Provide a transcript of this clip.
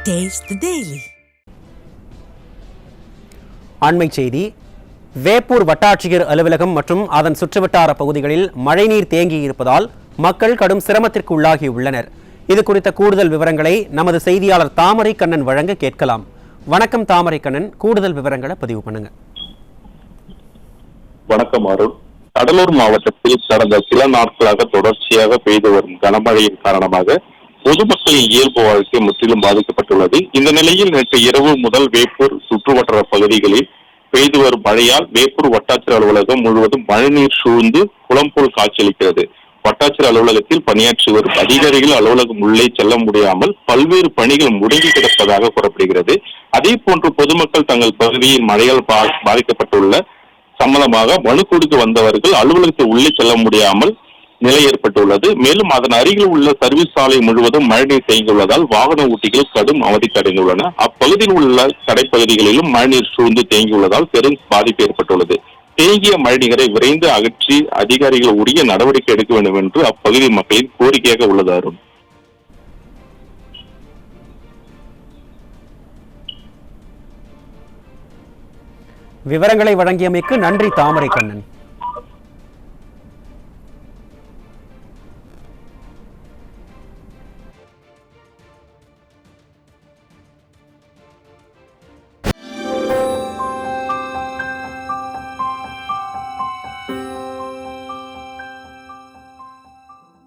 Taste the Daily. அண்மை செய்தி. வேப்பூர் வட்டாட்சியர் அலுவலகம் மற்றும் அதன் சுற்றுவட்டார பகுதிகளில் மழைநீர் தேங்கி இருப்பதால் மக்கள் கடும் சிரமத்திற்கு உள்ளாகியுள்ளனர். இது குறித்த கூடுதல் விவரங்களை நமது செய்தியாளர் தாமரை கண்ணன் வழங்க கேட்கலாம். வணக்கம் தாமரை கண்ணன், கூடுதல் விவரங்களை பதிவு பண்ணுங்க. வணக்கம் அருண். கடலூர் மாவட்டத்தில் கடந்த சில நாட்களாக தொடர்ச்சியாக பெய்து வரும் கனமழையின் காரணமாக பொதுமக்களின் இயல்பு வாழ்க்கை முற்றிலும் பாதிக்கப்பட்டுள்ளது. இந்த நிலையில் நேற்று இரவு முதல் வேப்பூர் சுற்றுவட்டார பகுதிகளில் பெய்து வரும் மழையால் வேப்பூர் வட்டாட்சியர் அலுவலகம் முழுவதும் மழைநீர் சூழ்ந்து குளம் போல் காட்சியளிக்கிறது. வட்டாட்சியர் அலுவலகத்தில் பணியாற்றி வரும் அதிகாரிகள் அலுவலகம் உள்ளே செல்ல முடியாமல் பல்வேறு பணிகள் முடங்கி கிடப்பதாக கூறப்படுகிறது. அதே போன்று பொதுமக்கள் தங்கள் பகுதியில் மழையால் பாதிக்கப்பட்டுள்ள சம்பந்தமாக மனு கொடுக்க வந்தவர்கள் அலுவலகத்தை உள்ளே செல்ல முடியாமல் நிலை ஏற்பட்டுள்ளது. மேலும் அதன் அருகில் உள்ள சர்வீஸ் சாலை முழுவதும் மழைநீர் தேங்கியுள்ளதால் வாகன ஓட்டிகள் கடும் அவதிக்கு அடைந்துள்ளன. அப்பகுதியில் உள்ள கடைப்பகுதிகளிலும் மழைநீர் சூழ்ந்து தேங்கியுள்ளதால் பெரும் பாதிப்பு ஏற்பட்டுள்ளது. தேங்கிய மழைநீரை விரைந்து அகற்றி அதிகாரிகள் உரிய நடவடிக்கை எடுக்க வேண்டும் என்று அப்பகுதி மக்களின் கோரிக்கையாக உள்ளது. அருண், விவரங்களை வழங்கியமைக்கு நன்றி தாமரை கண்ணன்.